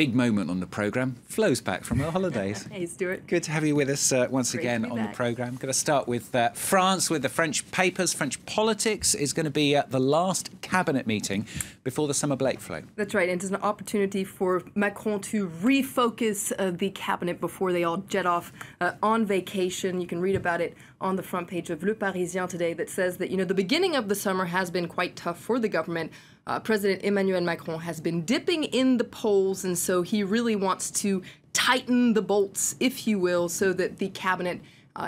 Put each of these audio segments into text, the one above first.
big moment on the programme. Flo's back from her holidays. Hey, Stuart. Good to have you with us once again on the programme. Going to start with France, with the French papers. French politics is going to be the last cabinet meeting before the summer break, Flo. That's right. And it's an opportunity for Macron to refocus the cabinet before they all jet off on vacation. You can read about it on the front page of Le Parisien today, that says that, the beginning of the summer has been quite tough for the government. President Emmanuel Macron has been dipping in the polls, and so he really wants to tighten the bolts, if you will, so that the cabinet,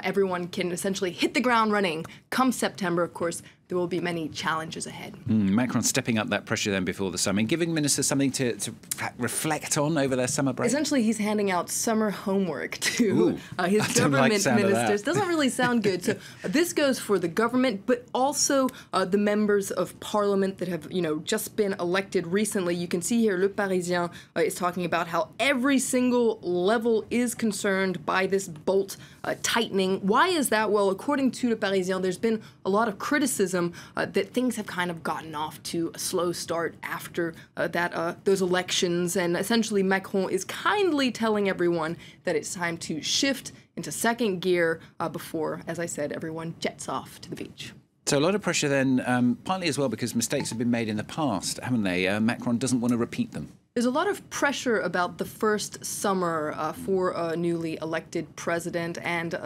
everyone can essentially hit the ground running. Come September, of course, there will be many challenges ahead. Macron stepping up that pressure then before the summer and giving ministers something to reflect on over their summer break. Essentially, he's handing out summer homework to his government ministers. Doesn't really sound good. So this goes for the government, but also the members of parliament that have, just been elected recently. You can see here, Le Parisien is talking about how every single level is concerned by this bolt tightening. Why is that? Well, according to Le Parisien, there's been a lot of criticism that things have kind of gotten off to a slow start after those elections. And essentially, Macron is kindly telling everyone that it's time to shift into second gear before, as I said, everyone jets off to the beach. So a lot of pressure then, partly as well because mistakes have been made in the past, haven't they? Macron doesn't want to repeat them. There's a lot of pressure about the first summer for a newly elected president. And,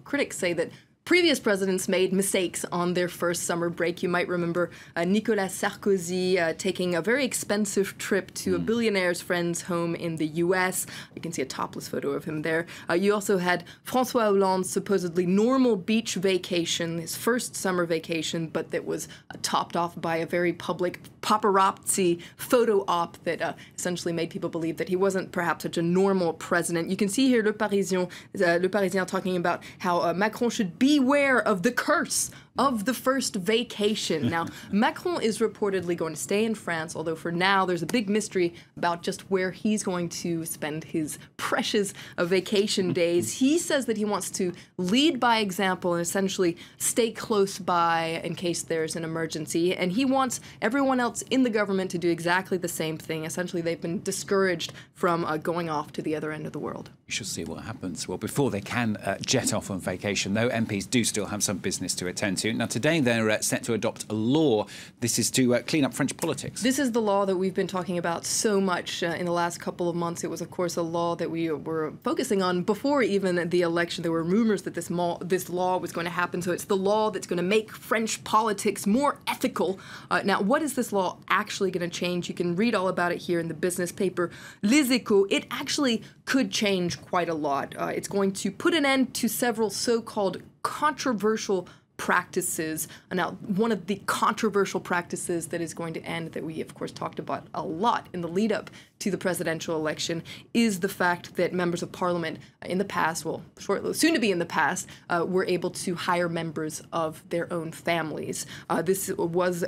critics say that previous presidents made mistakes on their first summer break. You might remember Nicolas Sarkozy taking a very expensive trip to a billionaire's friend's home in the U.S. You can see a topless photo of him there. You also had François Hollande's supposedly normal beach vacation, his first summer vacation, but that was topped off by a very public paparazzi photo op that essentially made people believe that he wasn't perhaps such a normal president. You can see here Le Parisien talking about how Macron should beware of the curse of the first vacation. Now, Macron is reportedly going to stay in France, although for now there's a big mystery about just where he's going to spend his precious vacation days. He says that he wants to lead by example and essentially stay close by in case there's an emergency. And he wants everyone else in the government to do exactly the same thing. Essentially, they've been discouraged from going off to the other end of the world. We shall see what happens. Well, before they can jet off on vacation, though, MPs do still have some business to attend to. Now, today they're set to adopt a law. This is to clean up French politics. This is the law that we've been talking about so much in the last couple of months. It was, of course, a law that we were focusing on before even the election. There were rumors that this law was going to happen. So it's the law that's going to make French politics more ethical. Now, what is this law actually going to change? You can read all about it here in the business paper Les Echos. It actually could change quite a lot. It's going to put an end to several so-called controversial practices. Now, one of the controversial practices that is going to end, that we, of course, talked about a lot in the lead up to the presidential election, is the fact that members of parliament in the past, soon to be in the past, were able to hire members of their own families. This was,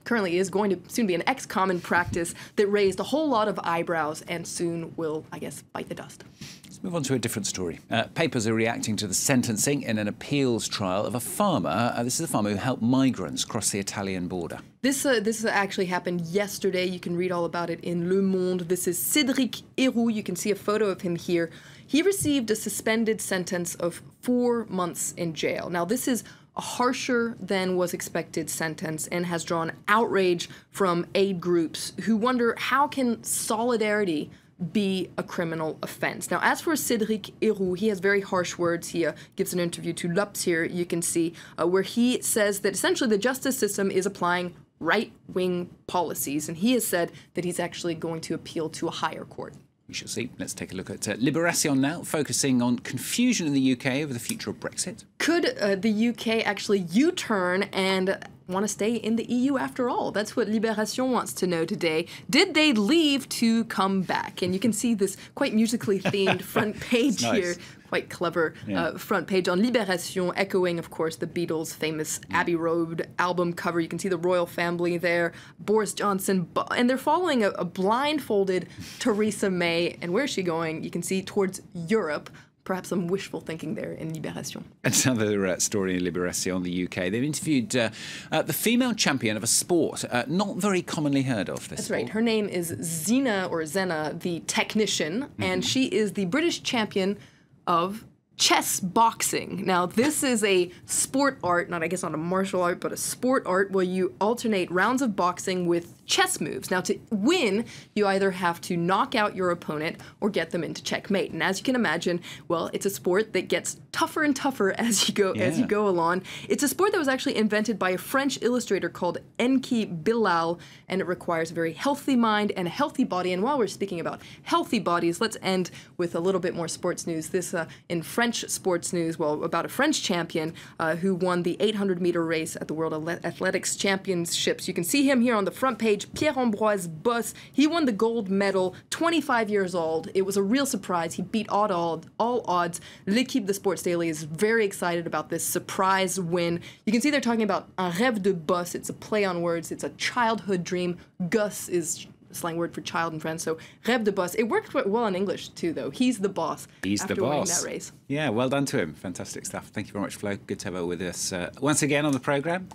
currently is going to soon be an ex-common practice that raised a whole lot of eyebrows and soon will, I guess, bite the dust. Let's move on to a different story. Papers are reacting to the sentencing in an appeals trial of a farmer. This is a farmer who helped migrants cross the Italian border. This actually happened yesterday. You can read all about it in Le Monde. This is Cédric Héroux. You can see a photo of him here. He received a suspended sentence of 4 months in jail. Now, this is a harsher than was expected sentence and has drawn outrage from aid groups who wonder, how can solidarity be a criminal offense? Now, as for Cédric Héroux, he has very harsh words. He gives an interview to L'Obs here, you can see, where he says that essentially the justice system is applying right-wing policies, and he has said that he's actually going to appeal to a higher court. We shall see. Let's take a look at Libération now, focusing on confusion in the UK over the future of Brexit. Could the UK actually U-turn and want to stay in the EU after all? That's what Libération wants to know today. Did they leave to come back? And you can see this quite musically themed front page here. Quite clever front page on Libération, echoing, of course, the Beatles' famous Abbey Road album cover. You can see the royal family there, Boris Johnson, and they're following a blindfolded Theresa May. And where's she going? You can see towards Europe. perhaps some wishful thinking there in Libération. Another story in Libération, the UK. They've interviewed the female champion of a sport not very commonly heard of. That's right. Her name is Zena, the technician, and she is the British champion of chess boxing. Now, this is a sport art, not a martial art, but a sport art where you alternate rounds of boxing with chess moves. Now, to win, you either have to knock out your opponent or get them into checkmate. And as you can imagine, well, it's a sport that gets tougher and tougher as you go along. It's a sport that was actually invented by a French illustrator called Enki Bilal, and it requires a very healthy mind and a healthy body. And while we're speaking about healthy bodies, let's end with a little bit more sports news. This in French sports news, well, about a French champion who won the 800-meter race at the World Athletics Championships. You can see him here on the front page, Pierre-Ambroise Boss. He won the gold medal, 25 years old. It was a real surprise. He beat all odds. L'équipe de Sports Daily is very excited about this surprise win. You can see they're talking about un rêve de boss. It's a play on words. It's a childhood dream. Gosse is slang word for child in French, so rêve de boss. It worked well in English too, though. He's the boss. He's after the boss. Winning that race. Yeah, well done to him. Fantastic stuff. Thank you very much, Flo. Good to have her with us once again on the programme.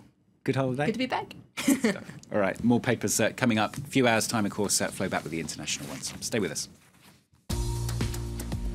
Good holiday. Good to be back. All right, more papers coming up. A few hours' time, of course. Flo back with the international ones. Stay with us.